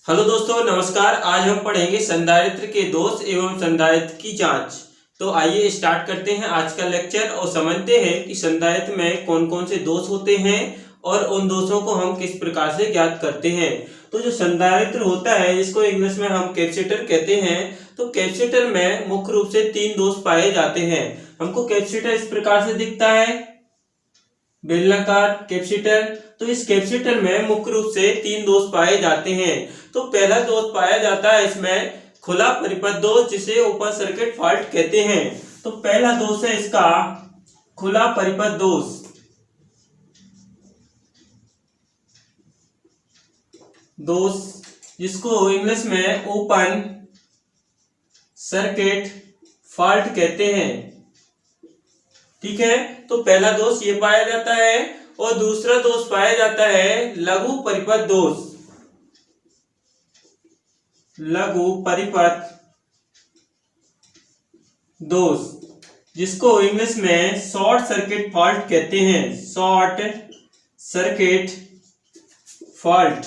Hello दोस्तों, नमस्कार। आज हम पढ़ेंगे संधारित्र के दोष एवं संधारित्र की जांच। तो आइए स्टार्ट करते हैं आज का लेक्चर और समझते हैं कि संधारित्र में कौन कौन से दोष होते हैं और उन दोषों को हम किस प्रकार से ज्ञात करते हैं। तो जो संधारित्र होता है, इसको इंग्लिश में हम कैपेसिटर कहते हैं। तो कैपेसिटर में मुख्य रूप से 3 दोष पाए जाते हैं। हमको कैपेसिटर इस प्रकार से दिखता है, बेलनाकार कैपेसिटर। तो इस कैपेसिटर में मुख्य रूप से 3 दोष पाए जाते हैं। तो पहला दोष पाया जाता है इसमें खुला परिपथ दोष, जिसे ओपन सर्किट फॉल्ट कहते हैं। तो पहला दोष है इसका खुला परिपथ दोष, जिसको इंग्लिश में ओपन सर्किट फॉल्ट कहते हैं। ठीक है, तो पहला दोष ये पाया जाता है। और दूसरा दोष पाया जाता है लघु परिपथ दोष। लघु परिपथ दोष, जिसको इंग्लिश में शॉर्ट सर्किट फॉल्ट कहते हैं। Short circuit fault.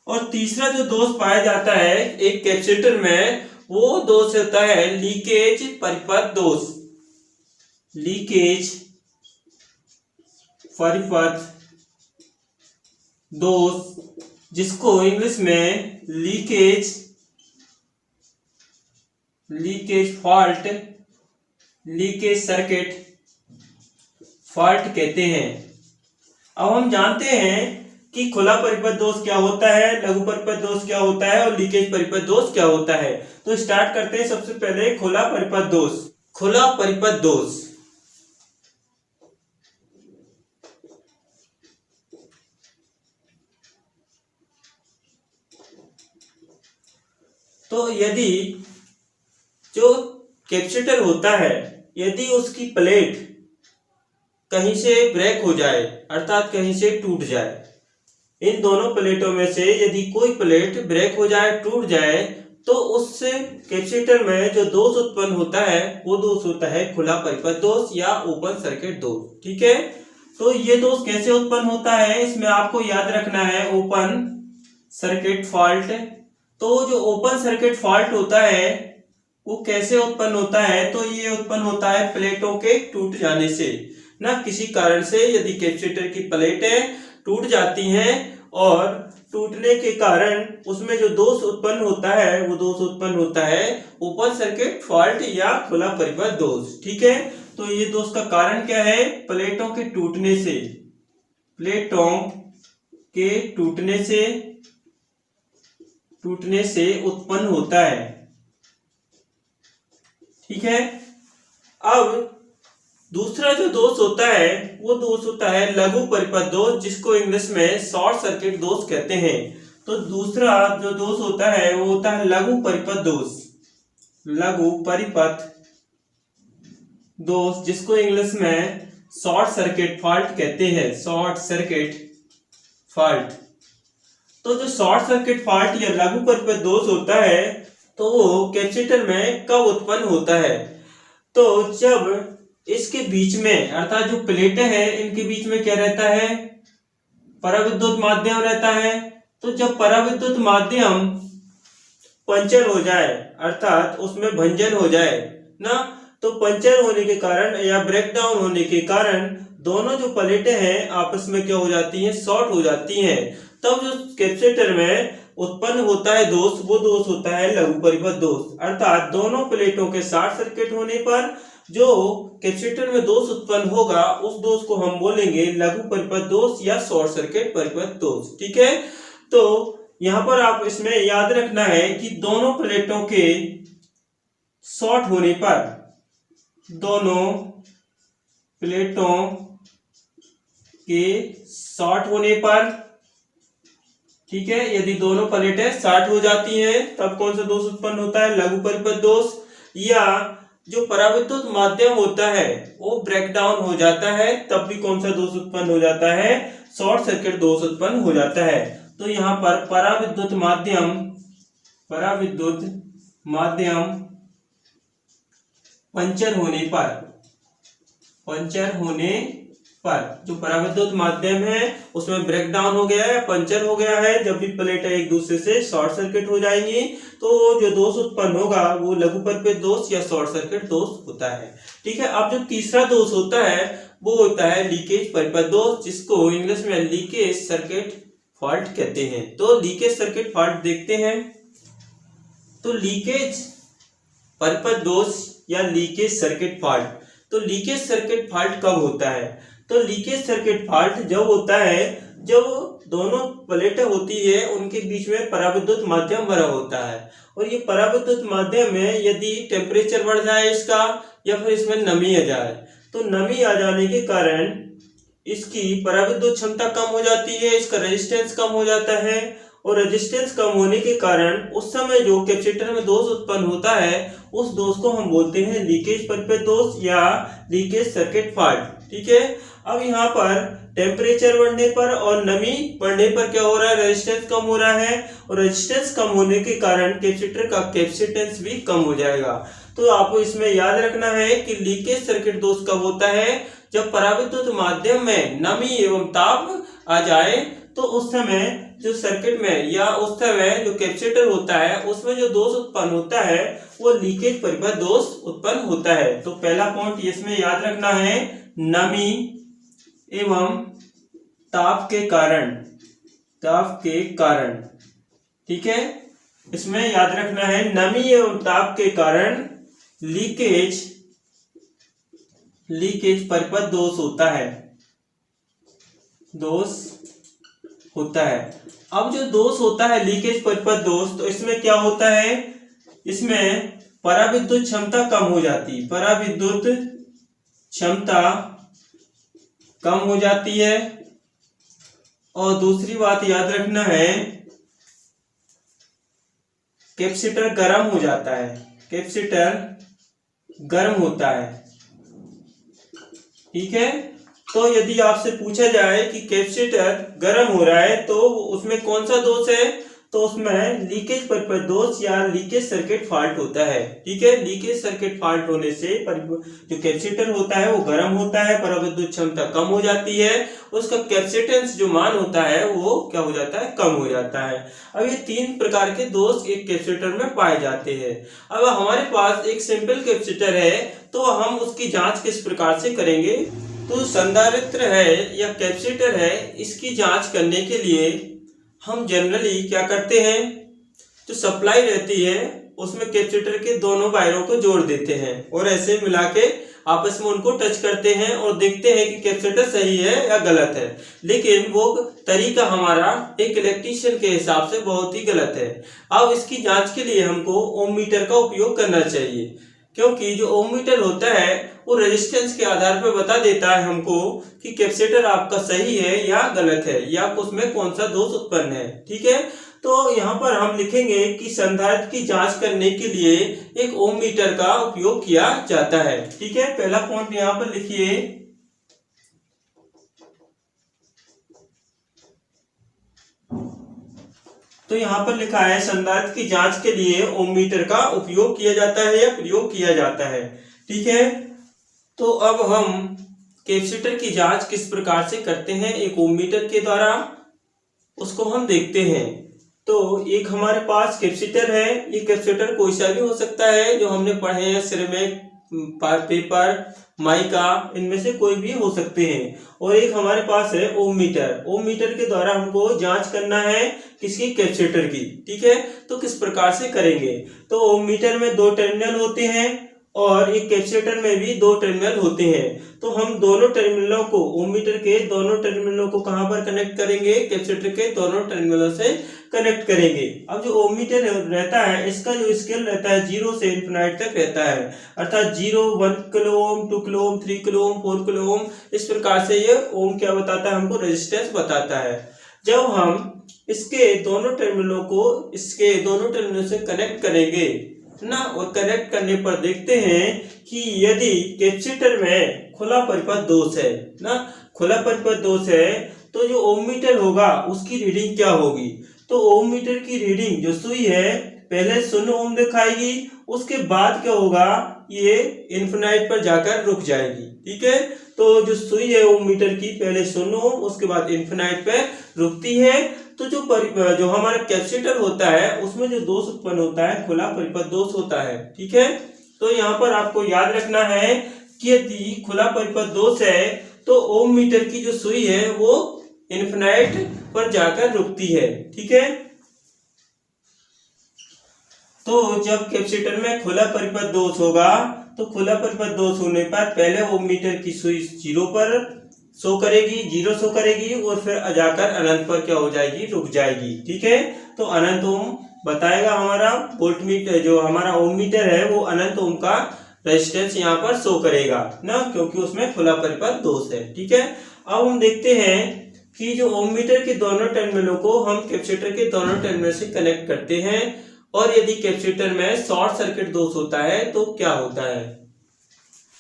और तीसरा जो दोष पाया जाता है एक कैपेसिटर में, वो दोष होता है लीकेज परिपथ दोष। लीकेज परिपथ दोष, जिसको इंग्लिश में leakage fault, leakage circuit fault कहते हैं। अब हम जानते हैं कि खुला परिपथ दोष क्या होता है, लघु परिपथ दोष क्या होता है और लीकेज परिपथ दोष क्या होता है। तो स्टार्ट करते हैं सबसे पहले खुला परिपथ दोष। खुला परिपथ दोष तो यदि जो कैपेसिटर होता है, यदि उसकी प्लेट कहीं से ब्रेक हो जाए, अर्थात कहीं से टूट जाए, इन दोनों प्लेटों में से यदि कोई प्लेट ब्रेक हो जाए, टूट जाए, तो उससे कैपेसिटर में जो दोष उत्पन्न होता है वो दोष होता है खुला परिपथ दोष या ओपन सर्किट दोष। ठीक है, तो ये दोष कैसे उत्पन्न होता है, इसमें आपको याद रखना है ओपन सर्किट फॉल्ट। तो जो ओपन सर्किट फॉल्ट होता है वो कैसे उत्पन्न होता है, तो ये उत्पन्न होता है प्लेटों के टूट जाने से, ना किसी कारण से। यदि कैपेसिटर की प्लेटें टूट जाती हैं और टूटने के कारण उसमें जो दोष उत्पन्न होता है वो दोष उत्पन्न होता है ओपन सर्किट फॉल्ट या खुला परिपथ दोष। ठीक है, तो ये दोष का कारण क्या है, प्लेटों के टूटने से, प्लेटों के टूटने से उत्पन्न होता है। ठीक है, अब दूसरा जो दोष होता है वो दोष होता है लघु परिपथ दोष, जिसको इंग्लिश में शॉर्ट सर्किट दोष कहते हैं। तो दूसरा जो दोष होता है वो होता है लघु परिपथ दोष। लघु परिपथ दोष, जिसको इंग्लिश में शॉर्ट सर्किट फॉल्ट कहते हैं। Short circuit fault. तो जो शॉर्ट सर्किट फॉल्ट या लघु परिपथ दोष होता है, तो वो कैपेसिटर में कब उत्पन्न होता है, तो जब इसके बीच में, अर्थात जो प्लेटें हैं इनके बीच में क्या रहता है, पराविद्युत माध्यम रहता है। तो जब पराविद्युत माध्यम पंचर हो जाए, अर्थात उसमें भंजन हो जाए ना, तो पंचर होने के कारण या ब्रेकडाउन होने के कारण दोनों जो प्लेटें हैं आपस में क्या हो जाती हैं, शॉर्ट हो जाती हैं। तब जो कैपेसिटर में उत्पन्न होता है दोष, वो दोष होता है लघु परिपथ दोष। अर्थात दोनों प्लेटों के शॉर्ट सर्किट होने पर जो कैपेसिटर में दोष उत्पन्न होगा, उस दोष को हम बोलेंगे लघु परिपथ दोष या शॉर्ट सर्किट परिपथ दोष। ठीक है, तो यहां पर आप इसमें याद रखना है कि दोनों प्लेटों के शॉर्ट होने पर, दोनों प्लेटों के शॉर्ट होने पर, ठीक है, यदि दोनों प्लेटें शॉर्ट हो जाती हैं तब कौन सा दोष उत्पन्न होता है, लघु परिपथ दोष। या जो पराविद्युत माध्यम होता है वो ब्रेकडाउन हो जाता है, तब भी कौन सा दोष उत्पन्न हो जाता है, शॉर्ट सर्किट दोष उत्पन्न हो जाता है। तो यहाँ पर पराविद्युत माध्यम पंचर होने पर जो पराविद्युत माध्यम है उसमें ब्रेक डाउन हो गया है, पंचर हो गया है, जब भी प्लेटें एक दूसरे से शॉर्ट सर्किट हो जाएंगी तो जो दोष उत्पन्न होगा वो लघु परिपथ दोष या शॉर्ट सर्किट दोष होता है। ठीक है। अब जो तीसरा दोष होता है वो होता है लीकेज परिपथ दोष, जिसको इंग्लिश में लीकेज सर्किट फॉल्ट कहते हैं। तो लीकेज सर्किट फॉल्ट देखते हैं। तो लीकेज परिपथ दोष या लीकेज सर्किट फॉल्ट, तो लीकेज सर्किट फॉल्ट कब होता है? तो लीकेज सर्किट फॉल्ट जब होता है जब दोनों प्लेटें होती है उनके बीच में पराविद्युत माध्यम भरा होता है, और ये पराविद्युत माध्यम में यदि टेम्परेचर बढ़ जाए इसका या फिर इसमें नमी आ जाए, तो नमी आ जाने के कारण इसकी पराविद्युत क्षमता कम हो जाती है, इसका रेजिस्टेंस कम हो जाता है, और रेजिस्टेंस कम होने के कारण उस समय जो कैपेसिटर में दोष उत्पन्न होता है उस दोष को हम बोलते हैं लीकेज परिपथ दोष या लीकेज सर्किट फॉल्ट। ठीक है। अब यहाँ पर टेम्परेचर बढ़ने पर और नमी बढ़ने पर क्या हो रहा है, रेजिस्टेंस कम हो रहा है, और रेजिस्टेंस कम होने के कारण कैपेसिटर का कैपेसिटेंस भी कम हो जाएगा। तो आपको इसमें याद रखना है कि लीकेज सर्किट दोष कब होता है, जब पराविद्युत माध्यम में नमी एवं ताप आ जाए, तो उस समय जो सर्किट में या उस समय जो कैपेसिटर होता है उसमें जो दोष उत्पन्न होता है वो लीकेज परिपथ दोष उत्पन्न होता है। तो पहला पॉइंट इसमें याद रखना है, नमी एवं ताप के कारण। ठीक है। इसमें याद रखना है नमी एवं ताप के कारण लीकेज परिपथ दोष होता है। अब जो दोष होता है लीकेज परिपथ दोष, तो इसमें क्या होता है, इसमें पराविद्युत क्षमता कम हो जाती है, पराविद्युत क्षमता कम हो जाती है। और दूसरी बात याद रखना है, कैपेसिटर गर्म हो जाता है, कैपेसिटर गर्म होता है। ठीक है। तो यदि आपसे पूछा जाए कि कैपेसिटर गर्म हो रहा है तो उसमें कौन सा दोष है, तो उसमें लीकेज परिपथ दोष या लीकेज सर्किट फॉल्ट होता है। ठीक है। लीकेज सर्किट फॉल्ट होने से जो कैपेसिटर होता है वो गर्म होता है, पराविद्युत क्षमता कम हो जाती है, उसका कैपेसिटेंस जो मान होता है वो क्या हो जाता है, कम हो जाता है। अब ये तीन प्रकार के दोष एक कैपेसिटर में पाए जाते हैं। अब हमारे पास एक सिंपल कैपेसिटर है तो हम उसकी जांच किस प्रकार से करेंगे, तो संधारित्र है या कैपेसिटर है, इसकी जांच करने के लिए हम जनरली क्या करते हैं, जो सप्लाई रहती है उसमें कैपेसिटर के दोनों वायरों को जोड़ देते हैं और ऐसे मिला के आपस में उनको टच करते हैं और देखते हैं कि कैपेसिटर सही है या गलत है। लेकिन वो तरीका हमारा एक इलेक्ट्रीशियन के हिसाब से बहुत ही गलत है। अब इसकी जांच के लिए हमको ओम मीटर का उपयोग करना चाहिए, क्योंकि जो ओम मीटर होता है वो रेजिस्टेंस के आधार पर बता देता है हमको कि कैपेसिटर आपका सही है या गलत है या उसमें कौन सा दोष उत्पन्न है। ठीक है। तो यहाँ पर हम लिखेंगे कि संधारित्र की जांच करने के लिए एक ओम मीटर का उपयोग किया जाता है। ठीक है। पहला पॉइंट यहाँ पर लिखिए, तो यहाँ पर लिखा है संधारित्र की जांच के लिए ओम मीटर का उपयोग किया जाता है या प्रयोग किया जाता है। ठीक है। तो अब हम कैपेसिटर की जांच किस प्रकार से करते हैं एक ओम मीटर के द्वारा, उसको हम देखते हैं। तो एक हमारे पास कैपेसिटर है, ये कैपेसिटर कोई सा भी हो सकता है, जो हमने पढ़े हैं सिरेमिक, पेपर, माइका, इनमें से कोई भी हो सकते हैं। और एक हमारे पास है ओम मीटर, ओम मीटर के द्वारा हमको जांच करना है किसकी, कैपेसिटर की। ठीक है। तो किस प्रकार से करेंगे, तो ओम मीटर में दो टर्मिनल होते हैं और एक कैपेसिटर में भी दो टर्मिनल होते हैं। तो हम दोनों टर्मिनलों को, ओम मीटर के दोनों टर्मिनलों को कहां पर कनेक्ट करेंगे, कैपेसिटर के दोनों टर्मिनलों से कनेक्ट करेंगे। अब जो ओम मीटर रहता है इसका जो स्केल रहता है 0 से इनफिनिट तक रहता है, अर्थात 0, 1 kilo ohm, 2 kilo ohm, 3 kilo ohm, 4 kilo ohm, इस प्रकार से ये ओम क्या बताता है, हमको रेजिस्टेंस बताता है। जब हम इसके दोनों टर्मिनलों को इसके दोनों टर्मिनलों से कनेक्ट करेंगे ना, और कनेक्ट करने पर देखते हैं कि यदि कैपेसिटर में खुला परिपथ दोष है ना, खुला परिपथ दोष है, तो जो ओम मीटर होगा उसकी रीडिंग क्या होगी, तो ओम मीटर की रीडिंग जो सुई है पहले 0 ओम दिखाएगी, उसके बाद क्या होगा, ये इनफिनिट पर जाकर रुक जाएगी। ठीक है। तो जो सुई है ओम मीटर की पहले 0 ओम उसके बाद इन्फिनाइट पे रुकती है। तो जो हमारा कैपेसिटर होता है उसमें जो दोष उत्पन्न होता है खुला परिपथ दोष होता है। ठीक है, तो यहाँ पर आपको याद रखना है कि यदि खुला परिपथ दोष है तो ओम मीटर की जो सुई है वो इन्फिनाइट पर जाकर रुकती है। ठीक है, तो जब कैपेसिटर में खुला परिपथ दोष होगा तो खुला परिपथ दोष होने पर पहले ओम मीटर की सुई 0 पर शो करेगी और फिर जाकर अनंत पर क्या हो जाएगी, रुक जाएगी। ठीक है, तो अनंत ओम बताएगा हमारा वोल्ट मीटर, जो हमारा ओम मीटर है वो अनंत ओम का रेजिस्टेंस यहाँ पर शो करेगा ना, क्योंकि उसमें खुला परिपथ दोष है। ठीक है, अब हम देखते हैं कि जो ओम मीटर के दोनों टर्मिनलों को हम कैपेसिटर के दोनों टर्मिनल से कनेक्ट करते हैं और यदि कैपेसिटर में शॉर्ट सर्किट दोष होता है तो क्या होता है।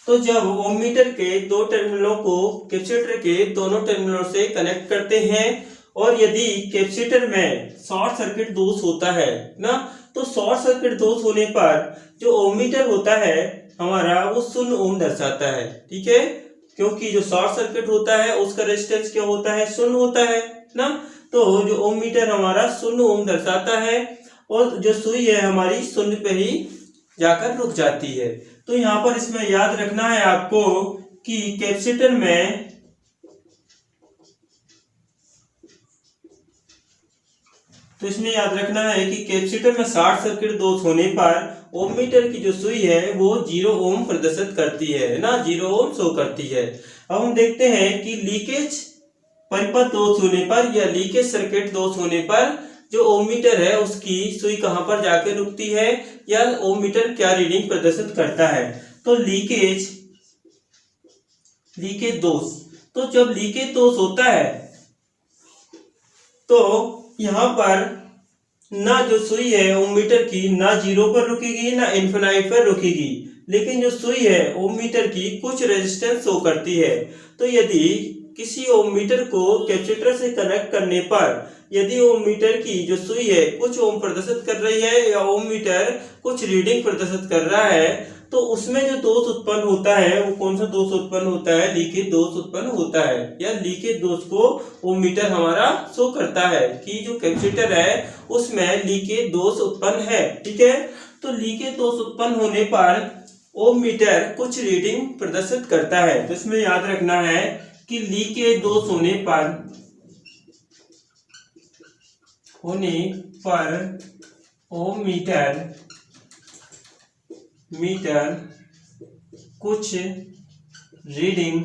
तो जब ओम मीटर के दो टर्मिनलों को कैपेसिटर के दोनों टर्मिनलों से कनेक्ट करते हैं और यदि कैपेसिटर में शॉर्ट सर्किट दोष होता है ना, तो शॉर्ट सर्किट दोष होने पर जो ओम मीटर होता है हमारा वो 0 ओम दर्शाता है। ठीक है, क्योंकि जो शॉर्ट सर्किट होता है उसका रेजिस्टेंस क्या होता है, 0 होता है ना, तो जो ओम मीटर हमारा 0 ओम दर्शाता है और जो सुई है हमारी 0 पे ही जाकर रुक जाती है। तो यहाँ पर इसमें याद रखना है आपको कि कैपेसिटर में याद रखना है कि कैपेसिटर में शॉर्ट सर्किट दोष होने पर ओम मीटर की जो सुई है वो 0 ओम प्रदर्शित करती है ना, 0 ओम शो करती है। अब हम देखते हैं कि लीकेज परिपथ दोष होने पर या लीकेज सर्किट दोष होने पर जो ओम मीटर है उसकी सुई कहां पर जाकर रुकती है या ओम मीटर क्या रीडिंग प्रदर्शित करता है। तो लीकेज दोष, तो जब लीकेज दोष होता है तो यहाँ पर ना जो सुई है ओम मीटर की ना 0 पर रुकेगी ना इन्फिनाइट पर रुकेगी, लेकिन जो सुई है ओम मीटर की कुछ रेजिस्टेंस शो करती है। तो यदि किसी ओम मीटर को कैपेसिटर से कनेक्ट करने पर यदि ओम मीटर की जो सुई है कुछ ओम प्रदर्शित कर रही है या ओम मीटर कुछ रीडिंग प्रदर्शित कर रहा है, तो उसमें जो दोष उत्पन्न होता है वो कौन सा दोष उत्पन्न होता है, लीकेज दोष उत्पन्न होता है। या लीकेज दोष को ओम मीटर हमारा शो करता है कि जो कैपेसिटर है उसमें लीकेज दोष उत्पन्न है। ठीक है, तो लीकेज दोष उत्पन्न होने पर ओम मीटर कुछ रीडिंग प्रदर्शित करता है। तो इसमें याद रखना है कि लीकेज दोष होने पर ओम मीटर कुछ रीडिंग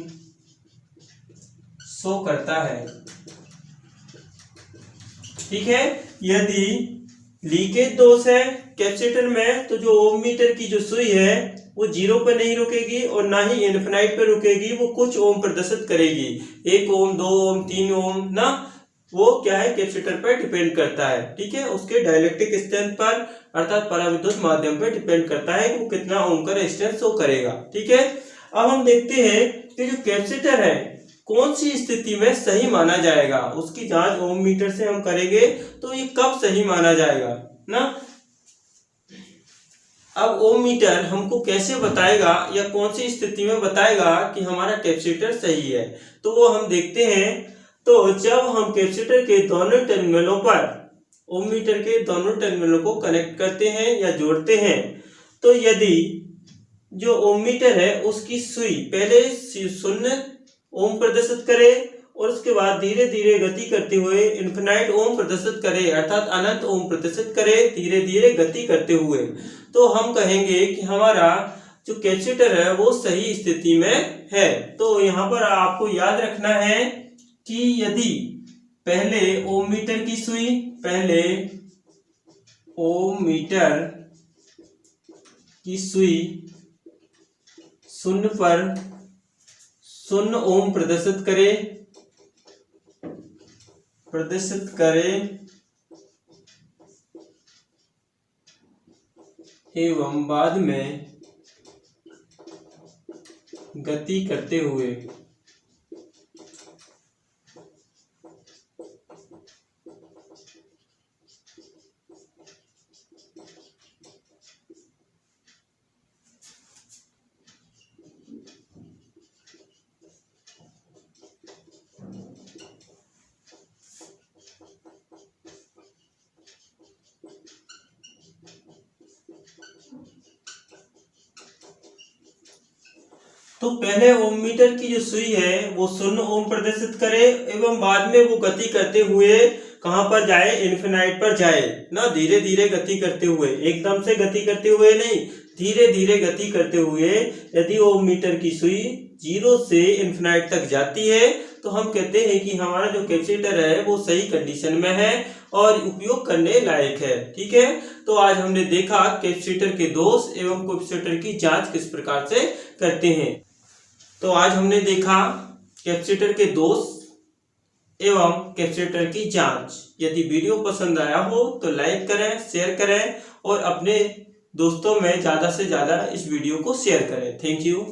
शो करता है। ठीक है, यदि लीकेज दोष है कैपेसिटर में तो जो ओम मीटर की जो सुई है वो 0 पे नहीं रुकेगी और ना ही इन्फिनाइट पे रुकेगी, वो कुछ ओम प्रदर्शित करेगी, 1 ओम 2 ओम 3 ओम ना, वो क्या है कैपेसिटर पर डिपेंड करता है। ठीक है, उसके डाइलेक्ट्रिक स्ट्रेंथ पर अर्थात पराविद्युत माध्यम पर डिपेंड करता है कि वो कितना ओम का रेजिस्टेंस शो करेगा। ठीक है, अब हम देखते हैं कि जो कैपेसिटर है कौन सी स्थिति में सही माना जाएगा, उसकी जांच ओम मीटर से हम करेंगे तो ये कब सही माना जाएगा ना। अब ओम मीटर हमको कैसे बताएगा या कौन सी स्थिति में बताएगा कि हमारा कैपेसिटर सही है, तो वो हम देखते हैं। तो जब हम कैपेसिटर के दोनों टर्मिनलों पर ओम मीटर के दोनों टर्मिनलों को कनेक्ट करते हैं या जोड़ते हैं, तो यदि जो ओम मीटर है उसकी सुई पहले 0 ओम प्रदर्शित करे और उसके बाद धीरे धीरे गति करते हुए इन्फिनाइट ओम प्रदर्शित करे अर्थात अनंत ओम प्रदर्शित करे धीरे धीरे गति करते हुए, तो हम कहेंगे कि हमारा जो कैपेसिटर है वो सही स्थिति में है। तो यहाँ पर आपको याद रखना है कि यदि पहले ओम मीटर की सुई 0 पर 0 ओम प्रदर्शित करे एवं बाद में गति करते हुए तो पहले ओम मीटर की जो सुई है वो 0 ओम प्रदर्शित करे एवं बाद में वो गति करते हुए कहां पर जाए, इन्फिनाइट पर जाए ना, धीरे धीरे गति करते हुए, एकदम से गति करते हुए नहीं, धीरे धीरे गति करते हुए यदि ओम मीटर की सुई 0 से इन्फिनाइट तक जाती है तो हम कहते हैं कि हमारा जो कैपेसिटर है वो सही कंडीशन में है और उपयोग करने लायक है। ठीक है, तो आज हमने देखा कैपेसिटर के दोष एवं कैपेसिटर की जांच किस प्रकार से करते हैं। तो आज हमने देखा कैपेसिटर के दोष एवं कैपेसिटर की जांच। यदि वीडियो पसंद आया हो तो लाइक करें, शेयर करें और अपने दोस्तों में ज़्यादा से ज़्यादा इस वीडियो को शेयर करें। Thank you.